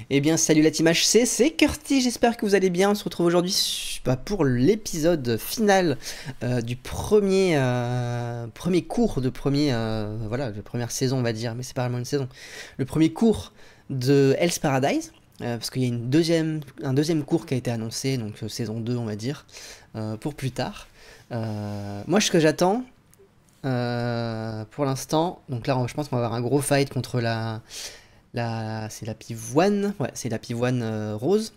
Eh bien, salut la team HC, c'est Curti, j'espère que vous allez bien. On se retrouve aujourd'hui pour l'épisode final du premier cours de voilà, de première saison, on va dire, mais c'est pas vraiment une saison. Le premier cours de Hell's Paradise, parce qu'il y a un deuxième cours qui a été annoncé, donc saison 2, on va dire, pour plus tard. Moi, ce que j'attends, pour l'instant, donc là, je pense qu'on va avoir un gros fight contre c'est la pivoine, ouais, c'est la pivoine rose.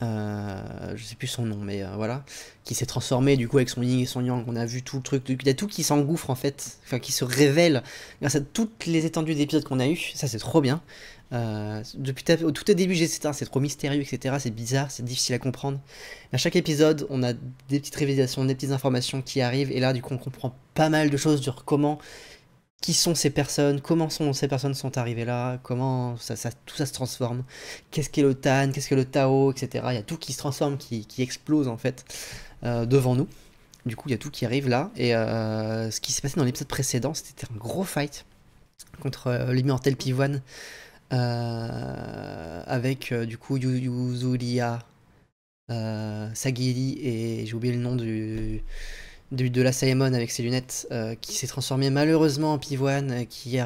Je sais plus son nom, mais voilà, qui s'est transformé du coup avec son yin et son yang. On a vu tout le truc, il y a tout qui s'engouffre en fait, enfin qui se révèle grâce à toutes les étendues d'épisodes qu'on a eu. Ça c'est trop bien. Au tout début j'ai dit c'est trop mystérieux, etc. C'est bizarre, c'est difficile à comprendre. À chaque épisode, on a des petites révélations, des petites informations qui arrivent, et là du coup on comprend pas mal de choses sur comment qui sont ces personnes, comment ces personnes sont arrivées là, comment tout ça se transforme, qu'est-ce qu'est le Tan, qu'est-ce que le Tao, etc. Il y a tout qui se transforme, qui explose en fait devant nous. Du coup, il y a tout qui arrive là. Et ce qui s'est passé dans l'épisode précédent, c'était un gros fight contre l'immortel Pivoine avec du coup Yuzulia, Sagiri et j'ai oublié le nom de la Saemon avec ses lunettes, qui s'est transformé malheureusement en pivoine, qui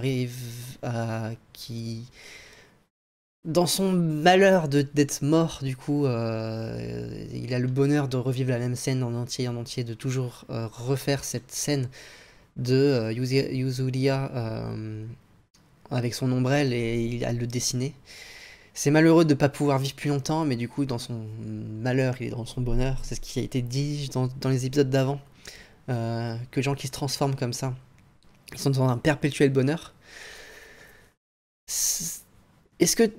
dans son malheur d'être mort du coup, il a le bonheur de revivre la même scène en entier, de toujours refaire cette scène de Yuzulia avec son ombrelle, et il a le dessiner. C'est malheureux de ne pas pouvoir vivre plus longtemps, mais du coup dans son malheur il est dans son bonheur, c'est ce qui a été dit dans les épisodes d'avant. Que les gens qui se transforment comme ça, ils sont dans un perpétuel bonheur. Est-ce que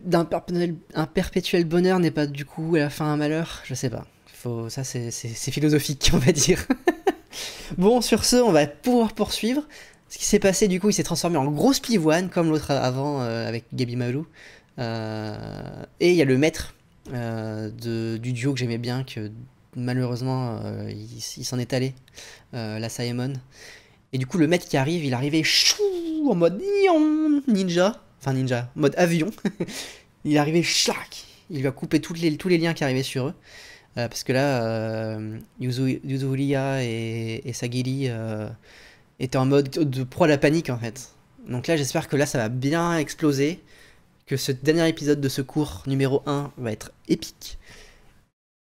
un perpétuel bonheur n'est pas du coup à la fin un malheur? Je sais pas. Ça c'est philosophique, on va dire. Bon, sur ce, on va pouvoir poursuivre. Ce qui s'est passé, du coup, il s'est transformé en grosse pivoine, comme l'autre avant avec Gabi Malou. Et il y a le maître du duo que j'aimais bien, que malheureusement il s'en est allé, la Saemon. Et du coup, le maître qui arrive, il arrivait chou en mode ninja, enfin ninja, mode avion. Il arrivait chlac, il lui a coupé tous les liens qui arrivaient sur eux. Parce que là, Yuzulia et Sagiri étaient en mode de proie à la panique en fait. Donc là, j'espère que là, ça va bien exploser. Que ce dernier épisode de ce cours numéro 1 va être épique.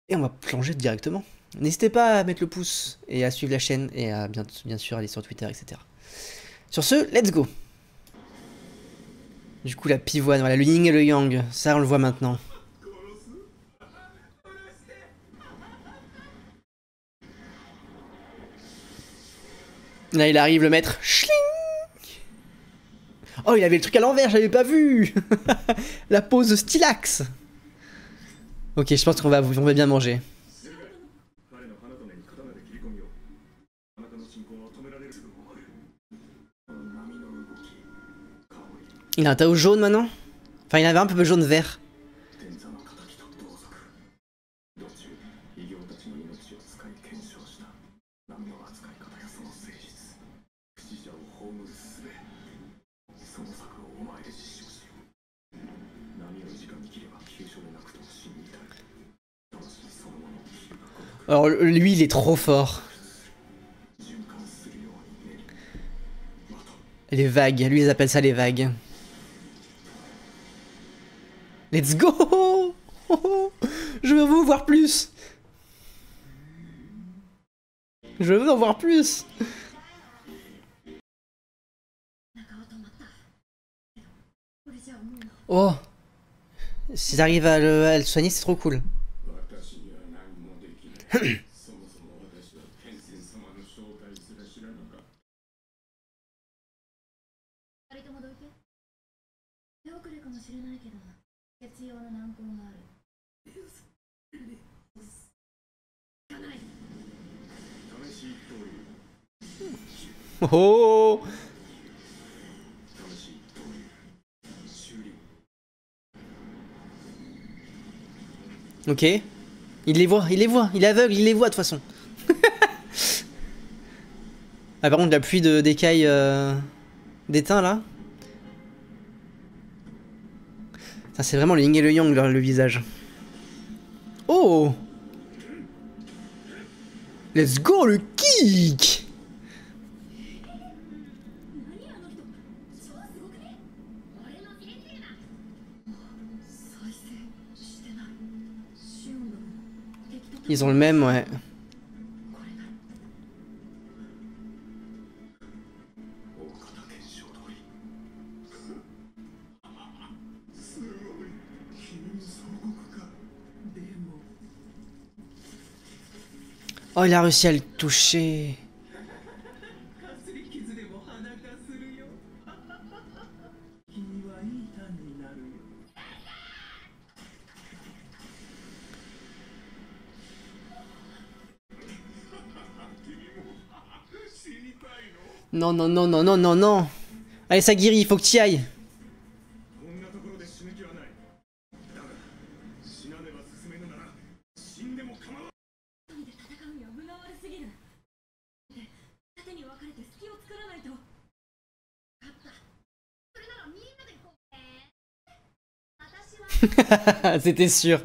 Et on va plonger directement. N'hésitez pas à mettre le pouce et à suivre la chaîne et à bien sûr aller sur Twitter, etc. Sur ce, let's go. Du coup, la pivoine, voilà, le yin et le yang, ça on le voit maintenant. Là, il arrive, le maître. Schling. Oh, il avait le truc à l'envers, j'avais pas vu. La pose stylax. Ok, je pense qu'on va bien manger. Il a un Tao jaune maintenant. Enfin, il avait un peu jaune vert. Alors lui, il est trop fort. Les vagues, lui ils appellent ça les vagues. Let's go. Je veux en voir plus. Je veux en voir plus. Oh, s'ils arrivent à le soigner, c'est trop cool. Oh. Ok. Il les voit, il est aveugle, il les voit de toute façon. Ah par contre la pluie d'écailles d'étain là. Ah, c'est vraiment le yin et le yang, le visage. Oh! Let's go, le kick! Ils ont le même, ouais. Oh, il a réussi à le toucher. Non, non, non, non, non, non, non. Allez, Sagiri, il faut que tu y ailles. C'était sûr.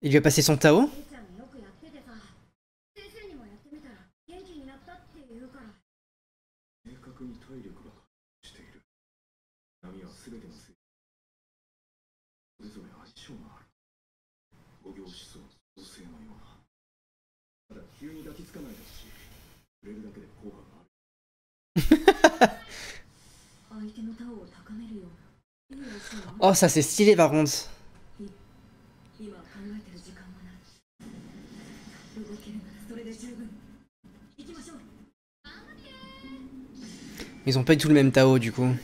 Il lui a passé son Tao. Oh, ça c'est stylé par contre. Ils ont pas du tout le même Tao du coup.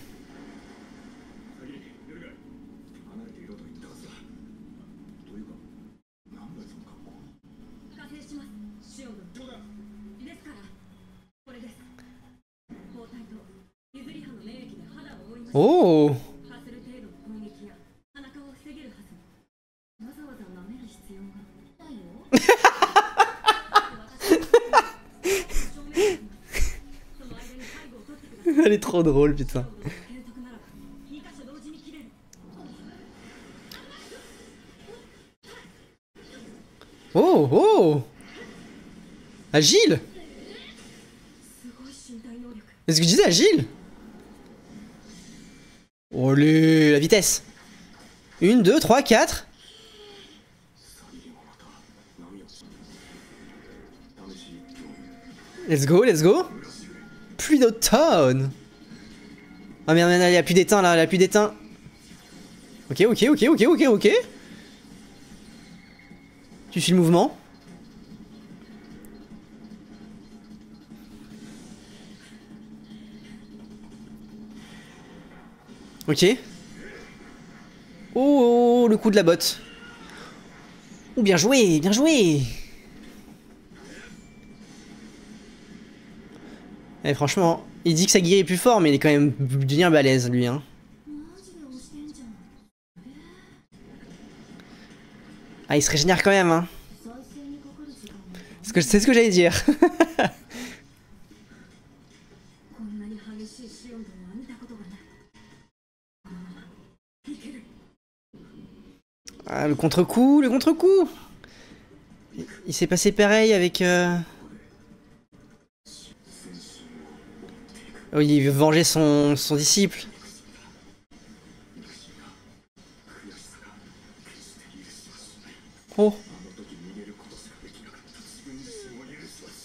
Oh! Elle est trop drôle, putain. Oh, oh! Agile! Est-ce que je disais agile? Olé, la vitesse! 1, 2, 3, 4. Let's go, let's go! Pluie d'automne! Ah merde, merde, il a plus d'éteint là, il a plus d'éteint. Ok, ok, ok, ok, ok, ok. Tu suis le mouvement. Ok. Oh, le coup de la botte. Oh, bien joué, bien joué. Eh, franchement, il dit que Sagiri est plus fort, mais il est quand même bien balèze, lui, hein. Ah, il se régénère quand même, hein. C'est ce que j'allais dire. Ah, le contre-coup, le contre-coup. Il s'est passé pareil avec... Oh, il veut venger son disciple. Oh.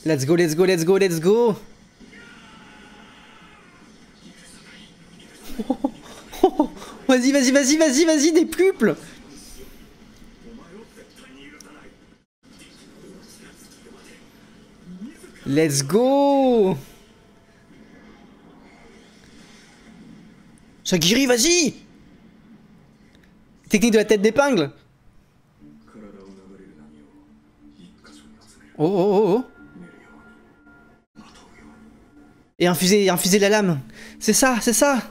Let's go, let's go, let's go, let's go. Vas-y, vas-y, vas-y, vas-y, vas-y, des pluples. Let's go. Sagiri, vas-y. Technique de la tête d'épingle. Oh, oh, oh, oh. Et infuser la lame. C'est ça, c'est ça.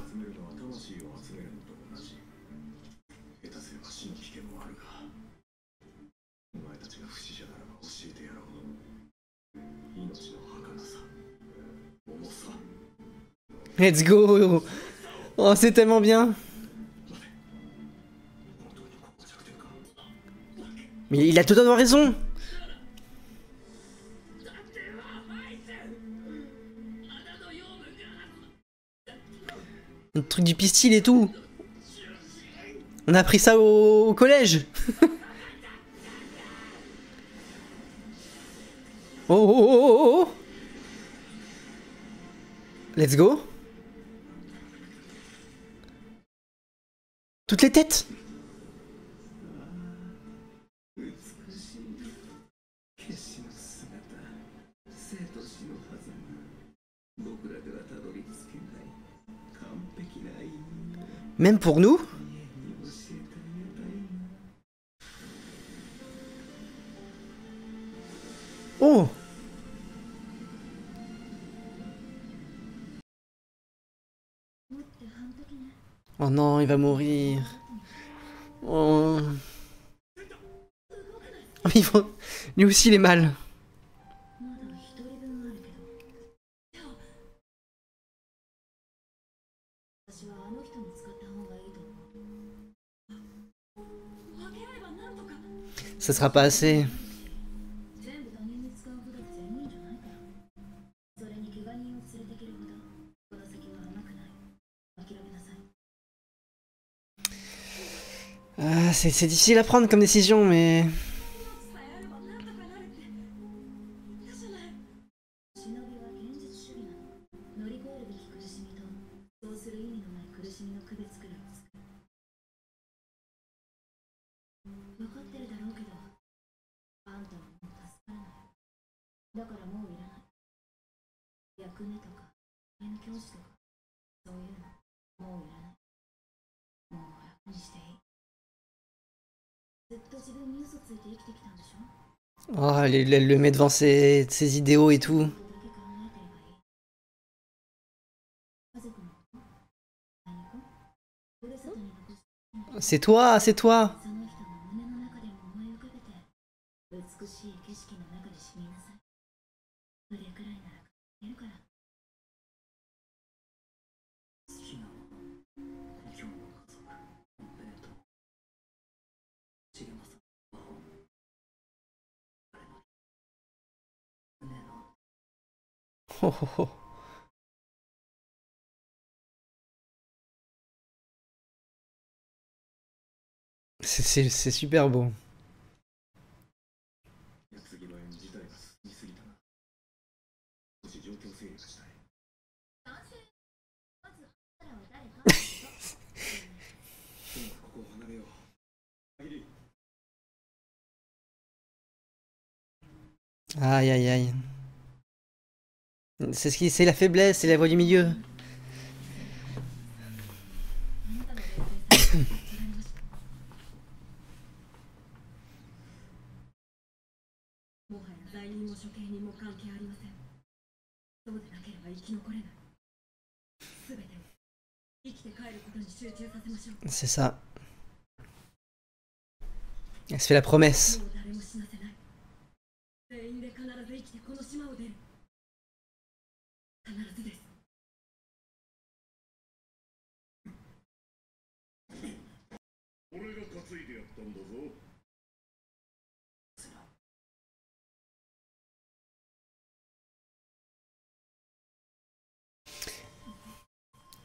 Let's go. Oh, c'est tellement bien. Mais il a totalement raison. Un truc du pistil et tout. On a appris ça au collège. Oh, oh, oh, oh, oh. Let's go. Toutes les têtes. Même pour nous. Oh. Oh non, il va mourir. Oh. Mais lui aussi il est mal. Ça sera pas assez. Ah, c'est difficile à prendre comme décision, mais... Oh, elle le met devant ses idéaux et tout. C'est toi, c'est toi. Oh, oh, oh. C'est super beau. Aïe aïe aïe. C'est la faiblesse, c'est la voie du milieu. C'est ça. Elle se fait la promesse.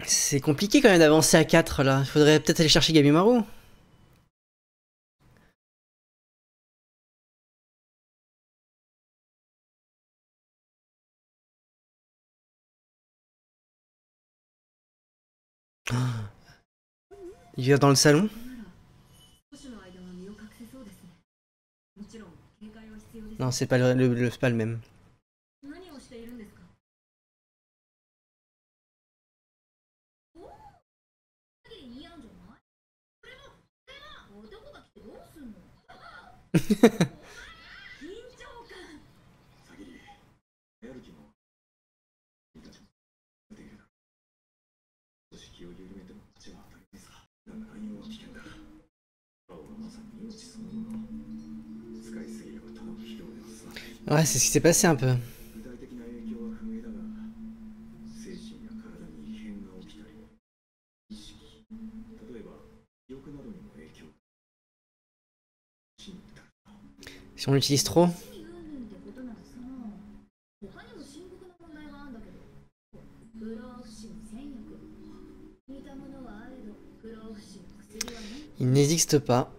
C'est compliqué quand même d'avancer à 4 là. Il faudrait peut-être aller chercher Gabimaru. Il vient dans le salon. Non, c'est pas c'est pas le même. Ouais, c'est ce qui s'est passé un peu. Si on l'utilise trop. Il n'existe pas.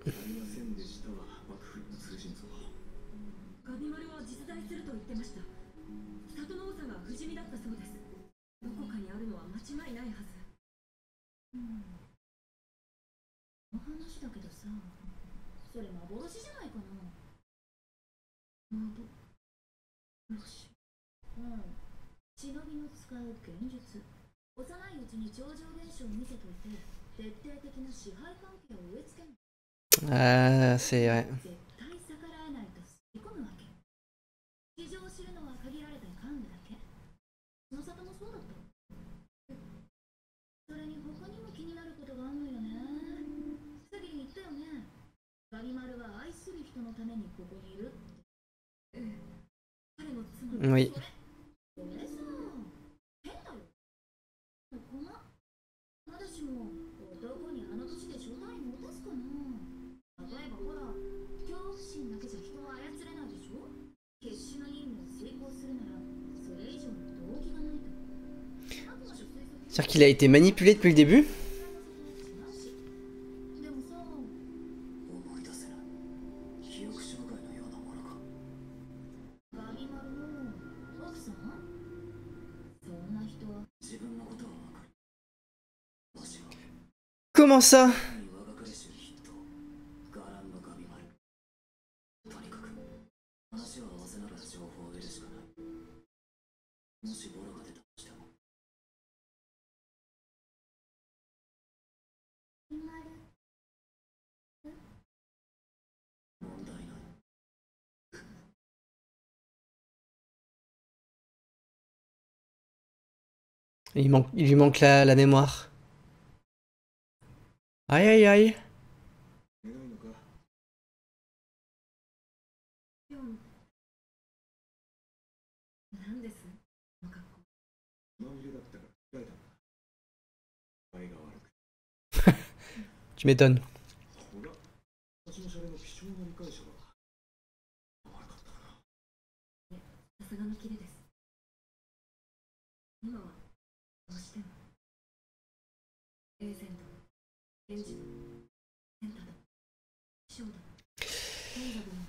C'est... Ouais. Oui. C'est-à-dire qu'il a été manipulé depuis le début? Comment ça? Il lui manque la mémoire. Aïe aïe aïe. Tu m'étonnes.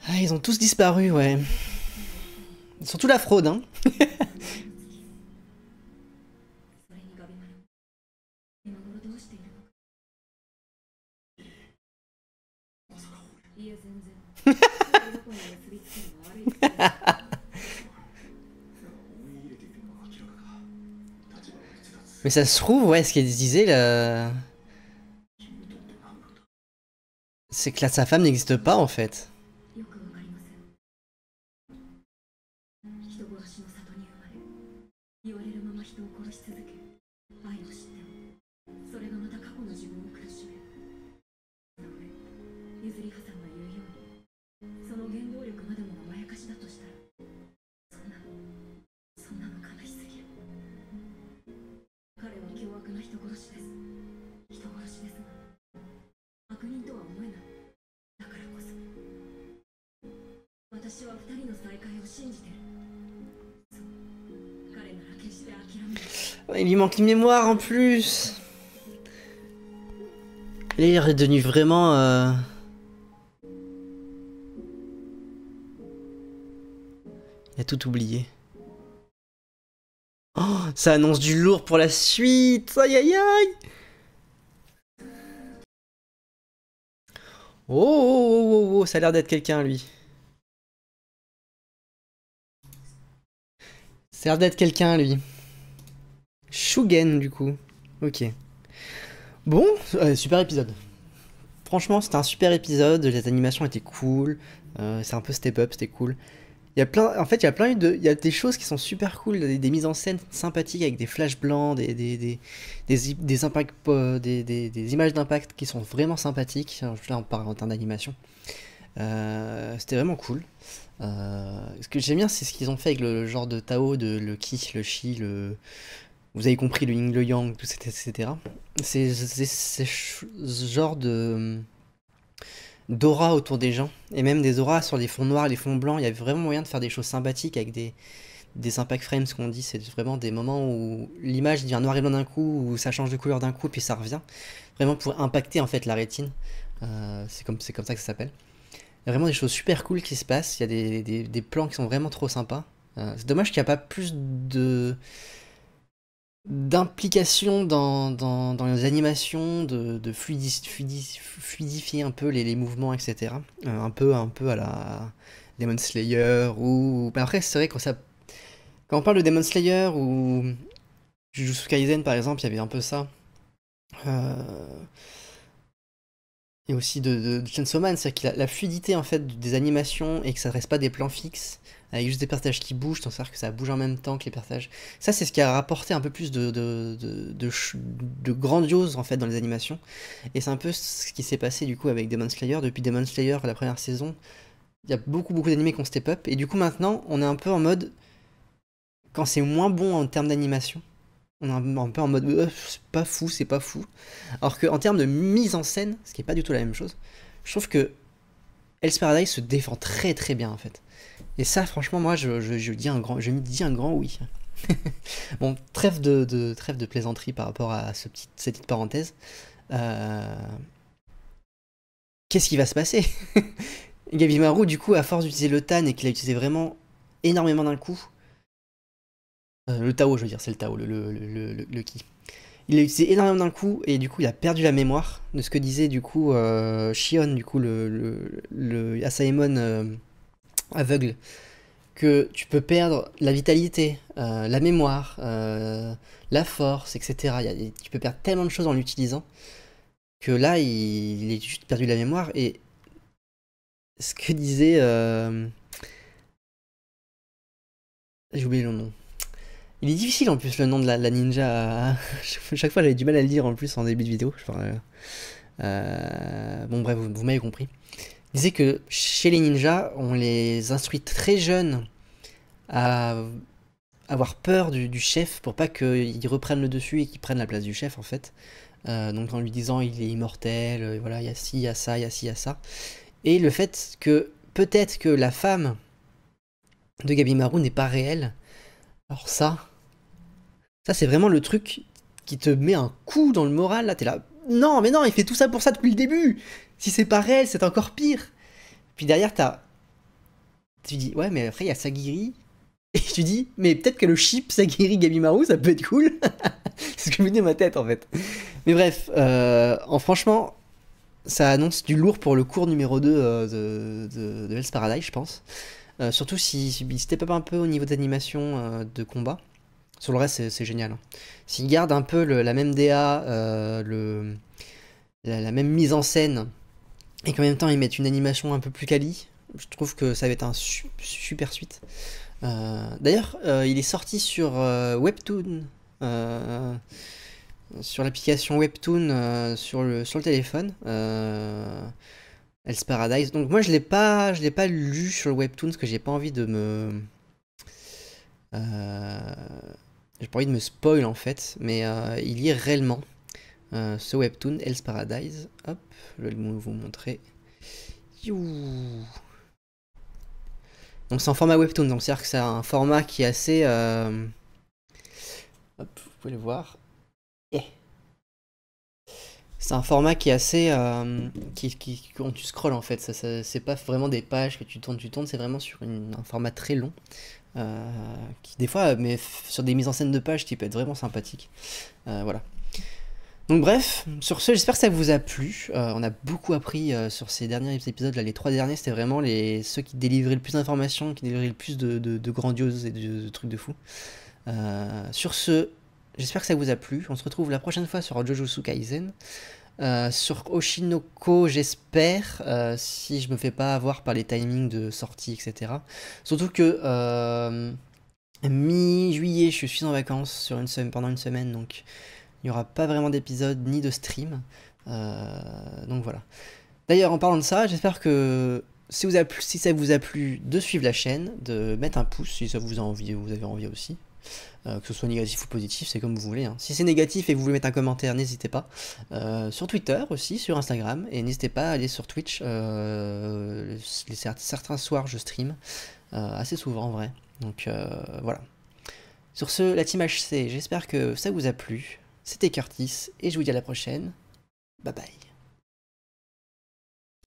Ah, ils ont tous disparu, ouais. Surtout la fraude, hein. Mais ça se trouve, ouais, ce qu'elle disait, là... c'est que là, sa femme n'existe pas, en fait. Il lui manque une mémoire en plus. Il est redevenu vraiment... Il a tout oublié. Oh, ça annonce du lourd pour la suite. Aïe aïe aïe. Oh, oh, oh, oh, ça a l'air d'être quelqu'un, lui. Ça a l'air d'être quelqu'un, lui. Shugen, du coup. Ok. Bon, super épisode. Franchement, c'était un super épisode. Les animations étaient cool. C'est un peu step up, c'était cool. En fait, il y a des choses qui sont super cool, des mises en scène sympathiques avec des flashs blancs, des impacts, des images d'impact qui sont vraiment sympathiques. Là, on parle en termes d'animation. C'était vraiment cool. Ce que j'aime bien, c'est ce qu'ils ont fait avec le genre de Tao, le Ki, le Shi, vous avez compris, le Yin, le Yang, tout, etc. C'est ce genre de d'aura autour des gens, et même des auras sur les fonds noirs, les fonds blancs. Il y a vraiment moyen de faire des choses sympathiques avec des impact frames, ce qu'on dit. C'est vraiment des moments où l'image devient noir et blanc d'un coup, où ça change de couleur d'un coup, puis ça revient. Vraiment pour impacter en fait la rétine. C'est comme ça que ça s'appelle. Il y a vraiment des choses super cool qui se passent. Il y a des plans qui sont vraiment trop sympas. C'est dommage qu'il n'y a pas plus de d'implication dans les animations, de fluidifier un peu les mouvements, etc. Un peu à la Demon Slayer ou... Mais après, c'est vrai, quand on parle de Demon Slayer ou Jujutsu Kaisen, par exemple, il y avait un peu ça. Euh, Et aussi de Chainsaw Man, c'est-à-dire qu'il a la fluidité en fait des animations et que ça reste pas des plans fixes, avec juste des personnages qui bougent, c'est-à-dire que ça bouge en même temps que les personnages. Ça, c'est ce qui a rapporté un peu plus de grandiose en fait dans les animations. Et c'est un peu ce qui s'est passé du coup avec Demon Slayer. Depuis Demon Slayer, la première saison, il y a beaucoup d'animés qui ont step up. Et du coup, maintenant, on est un peu en mode, quand c'est moins bon en termes d'animation, on est un peu en mode c'est pas fou, c'est pas fou. Alors qu'en termes de mise en scène, ce qui est pas du tout la même chose, je trouve que Hell's Paradise se défend très bien en fait. Et ça, franchement, moi, je me dis un grand oui. Bon, trêve de plaisanterie par rapport à cette petite parenthèse. Euh, Qu'est-ce qui va se passer? Gabimaru, du coup, à force d'utiliser le Tan et qu'il a utilisé vraiment énormément d'un coup, le Tao, je veux dire, c'est le Tao, le Ki. Il l'a utilisé énormément d'un coup et du coup il a perdu la mémoire de ce que disait du coup Shion, du coup le Asaemon aveugle, que tu peux perdre la vitalité, la mémoire, la force, etc. Tu peux perdre tellement de choses en l'utilisant que là il a juste perdu la mémoire et ce que disait... j'ai oublié le nom. Il est difficile en plus le nom de la ninja. Chaque fois j'avais du mal à le dire en plus en début de vidéo. Bon bref, vous m'avez compris. Il disait que chez les ninjas, on les instruit très jeunes à avoir peur du chef pour pas qu'il reprenne le dessus et qu'il prenne la place du chef en fait. Donc en lui disant il est immortel, voilà, il y a ci, il y a ça, il y a ci, il y a ça. Et le fait que peut-être que la femme de Gabimaru n'est pas réelle. Alors ça c'est vraiment le truc qui te met un coup dans le moral. Là, t'es là. Non, mais non, il fait tout ça pour ça depuis le début. Si c'est pas réel, c'est encore pire. Puis derrière, tu dis, ouais, mais après, il y a Sagiri. Et tu dis, mais peut-être que le chip Sagiri Gabimaru, ça peut être cool. C'est ce que me dit ma tête, en fait. Mais bref, franchement, ça annonce du lourd pour le cours numéro 2 de Hell's Paradise, je pense. Surtout si step up un peu au niveau d'animation de combat. Sur le reste, c'est génial. Hein. S'ils gardent un peu la même DA, la même mise en scène, et qu'en même temps ils mettent une animation un peu plus quali, je trouve que ça va être un super suite. D'ailleurs, il est sorti sur Webtoon, sur l'application Webtoon sur le téléphone. Hell's Paradise. Donc moi je l'ai pas lu sur le Webtoon parce que j'ai pas envie de me j'ai pas envie de me spoil en fait, mais il y est réellement ce Webtoon Hell's Paradise. Hop, je vais vous montrer. You. Donc c'est en format Webtoon, donc c'est-à-dire que c'est un format qui est assez... Hop, vous pouvez le voir. C'est un format qui est assez... quand tu scrolles en fait, c'est pas vraiment des pages que tu tournes, c'est vraiment sur un format très long. Qui des fois, mais sur des mises en scène de pages qui peut être vraiment sympathique. Voilà. Donc bref, sur ce, j'espère que ça vous a plu. On a beaucoup appris sur ces derniers épisodes. Là, les 3 derniers, c'était vraiment ceux qui délivraient le plus d'informations, qui délivraient le plus de grandioses et de trucs de fou. Sur ce, j'espère que ça vous a plu. On se retrouve la prochaine fois sur Jujutsu Kaisen. Sur Oshinoko, j'espère, si je me fais pas avoir par les timings de sortie, etc. Surtout que mi-juillet, je suis en vacances sur une semaine, pendant une semaine, donc il n'y aura pas vraiment d'épisode ni de stream. Donc voilà. D'ailleurs, en parlant de ça, j'espère que si ça vous a plu, de suivre la chaîne, de mettre un pouce si ça vous a envie, vous avez envie aussi. Que ce soit négatif ou positif, c'est comme vous voulez, hein. Si c'est négatif et que vous voulez mettre un commentaire, n'hésitez pas. Sur Twitter aussi, sur Instagram, et n'hésitez pas à aller sur Twitch. Certains soirs, je stream assez souvent en vrai. Donc voilà. Sur ce, la team HC, j'espère que ça vous a plu. C'était Curtis, et je vous dis à la prochaine. Bye bye.